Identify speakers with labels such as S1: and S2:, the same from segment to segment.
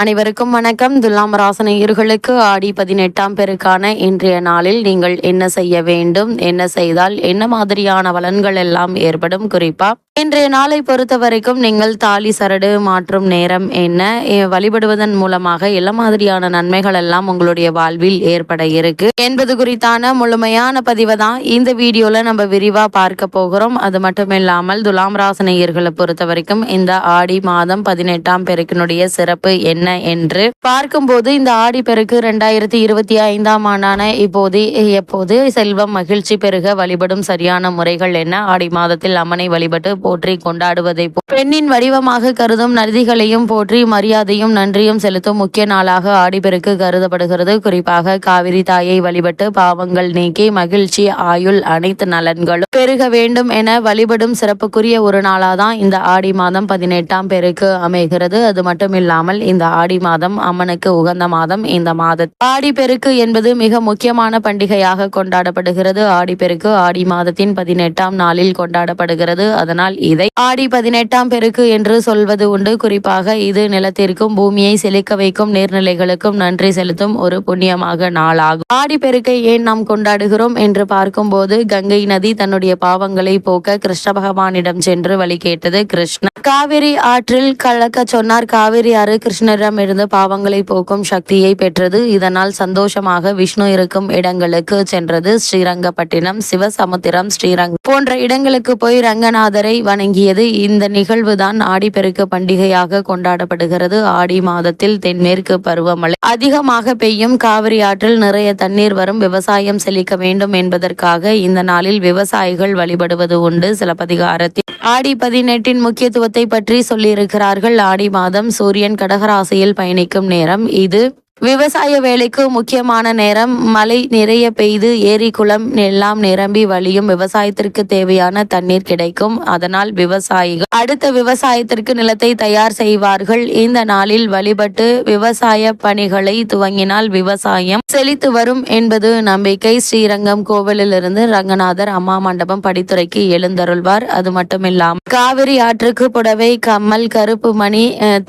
S1: அனைவருக்கும் வணக்கம். துலாம் ராசினியர்களுக்கு ஆடி 18ஆம் பெருக்கான இன்றைய நாளில் நீங்கள் என்ன செய்ய வேண்டும், என்ன செய்தால் என்ன மாதிரியான பலன்கள் எல்லாம் ஏற்படும், குறிப்பா இன்றைய நாளை பொறுத்த வரைக்கும் நீங்கள் தாலி சரடு மாற்றும் நேரம் என்ன, வழிபடுவதன் மூலமாக எல்லா மாதிரியான நன்மைகள் எல்லாம் உங்களுடைய வாழ்வில் ஏற்பட இருக்கு என்பது குறித்தான முழுமையான பதிவை தான் இந்த வீடியோல நம்ம விரிவா பார்க்க போகிறோம். அது மட்டும் இல்லாமல் துலாம் ராசினியர்களை பொறுத்த வரைக்கும் இந்த ஆடி மாதம் 18ஆம் பெருக்கினுடைய சிறப்பு என்ன என்று பார்க்கும்போது, இந்த ஆடி பெருக்கு 2025ஆம் ஆண்டான எப்போது செல்வம் மகிழ்ச்சி பெருக வழிபடும் சரியான முறைகள் என்ன, ஆடி மாதத்தில் அம்மனை வழிபட்டு போற்றி கொண்டாடுவதை பெண்ணின் வடிவமாக கருதும் நதிகளையும் போற்றி மரியாதையும் நன்றியும் செலுத்தும் முக்கிய நாளாக ஆடிப்பெருக்கு கருதப்படுகிறது. குறிப்பாக காவிரி தாயை வழிபட்டு பாவங்கள் நீக்கி மகிழ்ச்சி ஆயுள் அனைத்து நலன்களும் பெருக வேண்டும் என வழிபடும் சிறப்புக்குரிய ஒரு நாளாதான் இந்த ஆடி மாதம் 18ஆம் பெருக்கு அமைகிறது. அது மட்டும் இல்லாமல் இந்த ஆடி மாதம் அம்மனுக்கு உகந்த மாதம். இந்த ஆடி பெருக்கு என்பது மிக முக்கியமான பண்டிகையாக கொண்டாடப்படுகிறது. ஆடி பெருக்கு ஆடி மாதத்தின் 18ஆம் நாளில் கொண்டாடப்படுகிறது. அதனால் இதை ஆடி 18ஆம் பெருக்கு என்று சொல்வது உண்டு. குறிப்பாக இது நிலத்திற்கும் பூமியை செழிக்க வைக்கும் நீர்நிலைகளுக்கும் நன்றி செலுத்தும் ஒரு புண்ணியமாக நாளாகும். ஆடி பெருக்கை ஏன் நாம் கொண்டாடுகிறோம் என்று பார்க்கும்போது, கங்கை நதி தன்னுடைய பாவங்களை போக்க கிருஷ்ண பகவானிடம் சென்று வழி கேட்டது. கிருஷ்ணர் காவிரி ஆற்றில் கலக்க சொன்னார். காவிரி ஆறு கிருஷ்ணரிடமிருந்து பாவங்களை போக்கும் சக்தியை பெற்றது. இதனால் சந்தோஷமாக விஷ்ணு இருக்கும் இடங்களுக்கு சென்றது. ஸ்ரீரங்கப்பட்டினம், சிவசமுத்திரம், ஸ்ரீரங்கம் போன்ற இடங்களுக்கு போய் ரங்கநாதரை வணங்கியது. இந்த நிகழ்வுதான் ஆடிப்பெருக்கு பண்டிகையாக கொண்டாடப்படுகிறது. ஆடி மாதத்தில் தென்மேற்கு பருவமழை அதிகமாக பெய்யும். காவிரி ஆற்றில் நிறைய தண்ணீர் வரும். விவசாயம் செழிக்க வேண்டும் என்பதற்காக இந்த நாளில் விவசாயிகள் வழிபடுவது உண்டு. சிலப்பதிகாரத்தில் ஆடி 18 முக்கியத்துவத்தை பற்றி சொல்லியிருக்கிறார்கள். ஆடி மாதம் சூரியன் கடகராசியில் பயணிக்கும் நேரம். இது விவசாய வேலைக்கு முக்கியமான நேரம். மழை நிறைய பெய்து ஏரி குளம் எல்லாம் நிரம்பி வழியும். விவசாயத்திற்கு தேவையான தண்ணீர் கிடைக்கும். அதனால் விவசாயிகள் அடுத்த விவசாயத்திற்கு நிலத்தை தயார் செய்வார்கள். இந்த நாளில் வழிபட்டு விவசாய பணிகளை துவங்கினால் விவசாயம் செழித்து வரும் என்பது நம்பிக்கை. ஸ்ரீரங்கம் கோவிலிலிருந்து ரங்கநாதர் அம்மா மண்டபம் படித்துறைக்கு எழுந்தருள்வார். அது மட்டுமில்லாமல் காவிரி ஆற்றுக்கு புடவை, கம்மல், கருப்பு மணி,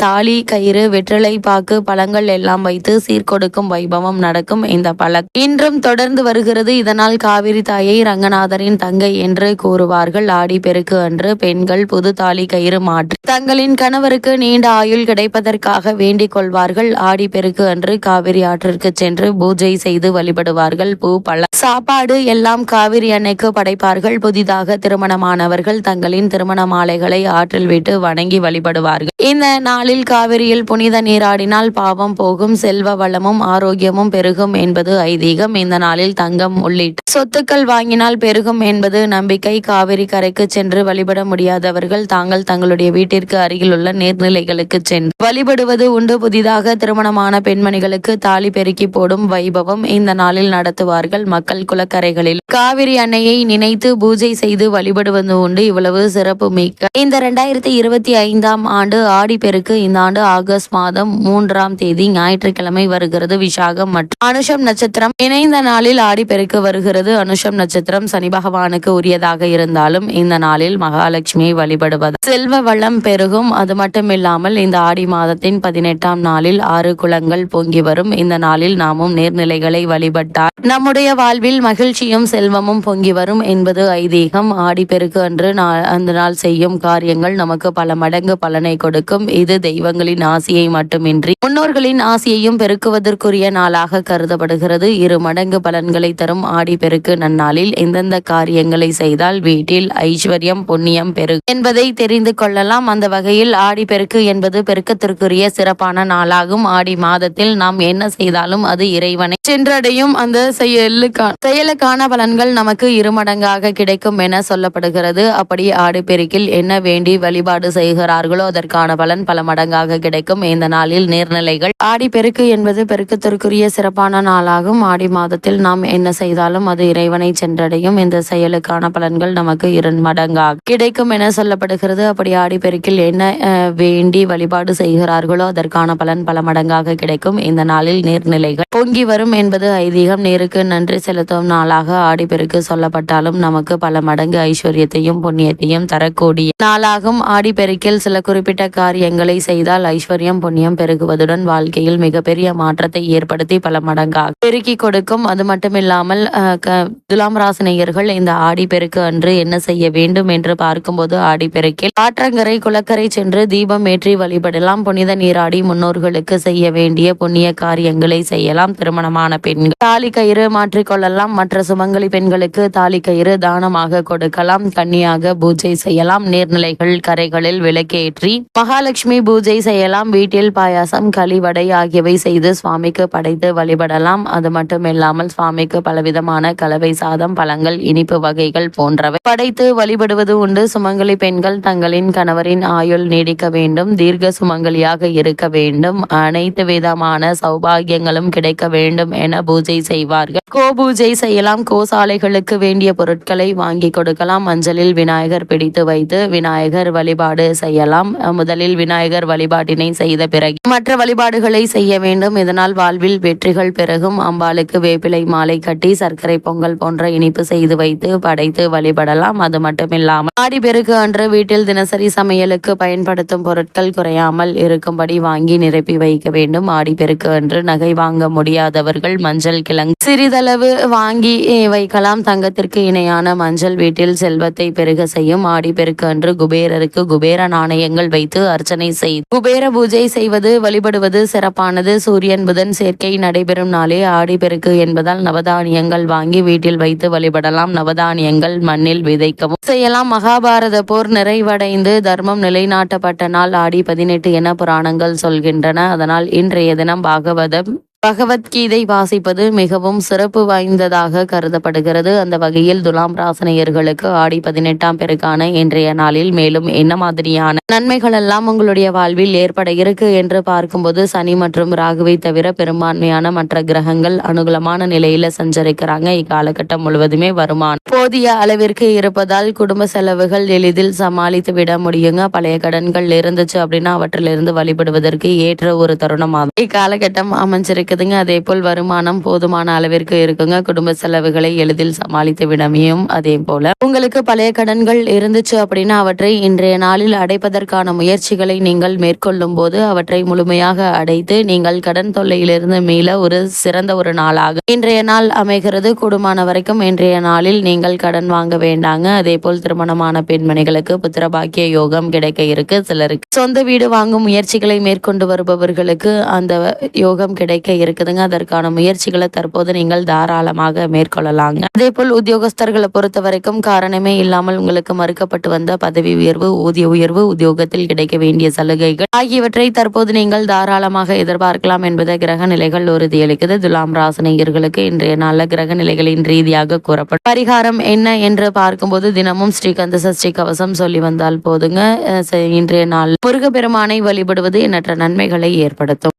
S1: தாலி கயிறு, வெற்றிலை பாக்கு, பழங்கள் எல்லாம் வைத்து சீர்கொடுக்கும் வைபவம் நடக்கும். இந்த பழக்கம் இன்றும் தொடர்ந்து வருகிறது. இதனால் காவிரி தாயை ரங்கநாதரின் தங்கை என்று கூறுவார்கள். ஆடி பெருக்கு அன்று பெண்கள் புது தாலி கயிறு மாற்றி தங்களின் கணவருக்கு நீண்ட ஆயுள் கிடைப்பதற்காக வேண்டிக் கொள்வார்கள். ஆடி பெருக்கு அன்று காவிரி ஆற்றிற்கு சென்று பூஜை செய்து வழிபடுவார்கள். பூ, பழ, சாப்பாடு எல்லாம் காவிரி அன்னைக்கு படைப்பார்கள். புதிதாக திருமணமானவர்கள் தங்களின் திருமண மாலைகளை ஆற்றில் விட்டு வணங்கி வழிபடுவார்கள். இந்த நாளில் காவிரியில் புனித நீராடினால் பாவம் போகும், செல்வ வளமும் ஆரோக்கியமும் பெருகும் என்பது ஐதீகம். இந்த நாளில் தங்கம் உள்ளிட்ட சொத்துக்கள் வாங்கினால் பெருகும் என்பது நம்பிக்கை. காவிரி கரைக்கு சென்று வழிபட முடியாதவர்கள் தாங்கள் தங்களுடைய வீட்டிற்கு அருகில் உள்ள நீர்நிலைகளுக்கு சென்று வழிபடுவது உண்டு. புதிதாக திருமணமான பெண்மணிகளுக்கு தாலி பெருக்கி போடும் வைபவம் இந்த நாளில் நடத்துவார்கள். மக்கள் குளக்கரைகளில் காவிரி அன்னையை நினைத்து பூஜை செய்து வழிபடுவது உண்டு. இவ்வளவு சிறப்பு மிக்க இந்த 2025ஆம் ஆண்டு ஆடி பெருக்கு இந்த ஆண்டு ஆகஸ்ட் மாதம் 3ஆம் தேதி ஞாயிற்றுக்கிழமை வருகிறது. விசாகம் மற்றும் அனுஷம் நட்சத்திரம் இணைந்த நாளில் ஆடிப்பெருக்கு வருகிறது. அனுஷம் நட்சத்திரம் சனி பகவானுக்கு உரியதாக இருந்தாலும் இந்த நாளில் மகாலட்சுமியை வழிபடுவது செல்வ வளம் பெருகும். அது மட்டுமில்லாமல் இந்த ஆடி மாதத்தின் 18ஆம் நாளில் 6 குளங்கள் பொங்கி வரும். இந்த நாளில் நாமும் நீர்நிலைகளை வழிபட்டால் நம்முடைய வாழ்வில் மகிழ்ச்சியும் செல்வமும் பொங்கி வரும் என்பது ஐதீகம். ஆடிப்பெருக்கு அன்று அந்த நாள் செய்யும் காரியங்கள் நமக்கு பல மடங்கு பலனை கொடுக்கும். இது தெய்வங்களின் ஆசியை மட்டுமின்றி முன்னோர்களின் ஆசியையும் பெருக்குவதற்குரிய நாளாக கருதப்படுகிறது. 2 மடங்கு பலன்களை தரும் ஆடி பெருக்கு நன்னாளில் எந்தெந்த காரியங்களை செய்தால் வீட்டில் ஐஸ்வர்யம் புண்ணியம் பெருகும் என்பதை தெரிந்து கொள்ளலாம். அந்த வகையில் ஆடி பெருக்கு என்பது பெருக்கத்திற்குரிய சிறப்பான நாளாகும். ஆடி மாதத்தில் நாம் என்ன செய்தாலும் அது இறைவனை சென்றடையும். அந்த செயலுக்கான பலன்கள் நமக்கு 2 மடங்காக கிடைக்கும் என சொல்லப்படுகிறது. அப்படி ஆடி பெருக்கில் என்ன வேண்டி வழிபாடு செய்கிறார்களோ அதற்கான பலன் பல மடங்காக கிடைக்கும். இந்த நாளில் நீர்நிலைகள் ஆடி பெருக்கு என்பது பெருக்கத்திற்குரிய சிறப்பான நாளாகும். ஆடி மாதத்தில் நாம் என்ன செய்தாலும் அது இறைவனை சென்றடையும். இந்த செயலுக்கான பலன்கள் நமக்கு 2 மடங்காக கிடைக்கும் என சொல்லப்படுகிறது. அப்படி ஆடிப்பெருக்கில் என்ன வேண்டி வழிபாடு செய்கிறார்களோ அதற்கான பலன் பல மடங்காக கிடைக்கும். இந்த நாளில் நீர்நிலைகள் பொங்கி வரும் என்பது ஐதீகம். நீருக்கு நன்றி செலுத்தும் நாளாக ஆடிப்பெருக்கு சொல்லப்பட்டாலும் நமக்கு பல மடங்கு ஐஸ்வர்யத்தையும் புண்ணியத்தையும் தரக்கூடிய நாளாகும். ஆடிப்பெருக்கில் சில குறிப்பிட்ட காரியங்களை செய்தால் ஐஸ்வர்யம் புண்ணியம் பெருகுவதுடன் வாழ்க்கையில் மிகப்பெரிய மாற்றத்தை ஏற்படுத்தி பல மடங்காக பெருக்கி கொடுக்கும். அது மட்டுமில்லாமல் துலாம் ராசினியர்கள் இந்த ஆடிப்பெருக்கு அன்று என்ன செய்ய வேண்டும் என்று பார்க்கும்போது ஆடிப்பெருக்கில் ஆற்றங்கரை குளக்கரை சென்று தீபம் ஏற்றி வழிபடலாம். புனித நீராடி முன்னோர்களுக்கு செய்ய வேண்டிய புண்ணிய காரியங்களை செய்யலாம். திருமணமான பெண்கள் தாலி கயிறு மாற்றிக்கொள்ளலாம். மற்ற சுமங்கலி பெண்களுக்கு தாலி கயிறு தானமாக கொடுக்கலாம். கன்னியாக பூஜை செய்யலாம். நீர்நிலைகள் கரைகளில் விளக்கேற்றி மகாலட்சுமி பூஜை செய்யலாம். வீட்டில் பாயாசம் களி வடை ஆகியவை செய்து சுவாமிக்கு படைத்து வழிபடலாம். அது மட்டுமில்லாமல் சுவாமிக்கு பலவிதமான கலவை சாதம் பழங்கள் இனிப்பு வகைகள் போன்றவை படைத்து வழிபடுவது உண்டு. சுமங்கலி பெண்கள் தங்களின் கணவரின் ஆயுள் நீடிக்க வேண்டும், தீர்க்க சுமங்கலியாக இருக்க வேண்டும், அனைத்து விதமான சௌபாகியங்களும் கிடைக்க வேண்டும் என பூஜை செய்வார்கள். பூஜை செய்யலாம். கோசாலைகளுக்கு வேண்டிய பொருட்களை வாங்கி கொடுக்கலாம். மஞ்சளில் விநாயகர் பிடித்து வைத்து விநாயகர் வழிபாடு செய்யலாம். முதலில் விநாயகர் வழிபாட்டினை செய்த பிறகு மற்ற வழிபாடுகளை செய்ய வேண்டும். இதனால் வாழ்வில் வெற்றிகள் பெருகும். அம்பாளுக்கு வேப்பிலை மாலை கட்டி சர்க்கரை பொங்கல் போன்ற இனிப்பு செய்து வைத்து படைத்து வழிபடலாம். அது மட்டுமில்லாமல் ஆடிப்பெருக்கு அன்று வீட்டில் தினசரி சமையலுக்கு பயன்படுத்தும் பொருட்கள் குறையாமல் இருக்கும்படி வாங்கி நிரப்பி வைக்க வேண்டும். ஆடிப்பெருக்கு அன்று நகை வாங்க முடியாதவர்கள் மஞ்சள் கிழங்கு சிறிதளவு வாங்கி வைக்கலாம். தங்கத்திற்கு இணையான மஞ்சள் வீட்டில் செல்வத்தை பெருக செய்யும். ஆடிப்பெருக்கு அன்று குபேரருக்கு குபேர நாணயங்கள் வைத்து அர்ச்சனை செய்து குபேர பூஜை செய்வது வழிபடுவது சிறப்பானது. சூரியன் புதன் சேர்க்கை நடைபெறும் நாளே ஆடிப்பெருக்கு என்பதால் நவதானியங்கள் வாங்கி வீட்டில் வைத்து வழிபடலாம். நவதானியங்கள் மண்ணில் விதைக்கவும் செய்யலாம். மகாபாரத போர் நிறைவடைந்து தர்மம் நிலைநாட்டப்பட்ட நாள் ஆடி 18 என புராணங்கள் சொல்கின்றன. அதனால் இன்றைய தினம் பகவத்கீதை வாசிப்பது மிகவும் சிறப்பு வாய்ந்ததாக கருதப்படுகிறது. அந்த வகையில் துலாம் ராசினியர்களுக்கு ஆடி 18ஆம் பெருக்கான இன்றைய நாளில் மேலும் என்ன மாதிரியான நன்மைகள் எல்லாம் உங்களுடைய வாழ்வில் ஏற்பட இருக்கு என்று பார்க்கும்போது சனி மற்றும் ராகுவை தவிர பெரும்பான்மையான மற்ற கிரகங்கள் அனுகூலமான நிலையில சஞ்சரிக்கிறாங்க. இக்காலகட்டம் முழுவதுமே வருமானம் போதிய அளவிற்கு இருப்பதால் குடும்ப செலவுகள் எளிதில் சமாளித்து விட முடியுங்க. பழைய கடன்கள் இருந்துச்சு அப்படின்னா அவற்றிலிருந்து வழிபடுவதற்கு ஏற்ற ஒரு தருணமாகும் இக்காலகட்டம் அமைஞ்சிருக்கு. அதே போல் வருமானம் போதுமான அளவிற்கு இருக்குங்க. குடும்ப செலவுகளை எளிதில் சமாளித்து விடமையும். அதே போல உங்களுக்கு பழைய கடன்கள் இருந்துச்சு அப்படின்னா அவற்றை இன்றைய நாளில் அடைப்பதற்கான முயற்சிகளை நீங்கள் மேற்கொள்ளும் போது அவற்றை முழுமையாக அடைத்து நீங்கள் கடன் தொல்லையிலிருந்து மீள ஒரு சிறந்த ஒரு நாளாக இன்றைய நாள் அமைகிறது. கூடுமான வரைக்கும் இன்றைய நாளில் நீங்கள் கடன் வாங்க வேண்டாங்க. அதே போல் திருமணமான பெண்மணிகளுக்கு புத்திரபாக்கிய யோகம் கிடைக்க இருக்கு. சிலருக்கு சொந்த வீடு வாங்கும் முயற்சிகளை மேற்கொண்டு வருபவர்களுக்கு அந்த யோகம் கிடைக்க இருக்குதுங்க. அதற்கான முயற்சிகளை தற்போது நீங்கள் தாராளமாக மேற்கொள்ளலாங்க. அதே போல் உத்தியோகஸ்தர்களை பொறுத்த வரைக்கும் காரணமே இல்லாமல் உங்களுக்கு மறுக்கப்பட்டு வந்த பதவி உயர்வு, ஊதிய உயர்வு, உத்தியோகத்தில் கிடைக்க வேண்டிய சலுகைகள் ஆகியவற்றை தற்போது நீங்கள் தாராளமாக எதிர்பார்க்கலாம் என்பதை கிரக நிலைகள் உறுதியளிக்குது. துலாம் ராசினியர்களுக்கு இன்றைய நாள்ல கிரக நிலைகளின் ரீதியாக கூறப்படும் பரிகாரம் என்ன என்று பார்க்கும்போது தினமும் ஸ்ரீகந்த சஷ்டி கவசம் சொல்லி வந்தால் போதுங்க. இன்றைய நாள் முருகப்பெருமானை வழிபடுவது எண்ணற்ற நன்மைகளை ஏற்படுத்தும்.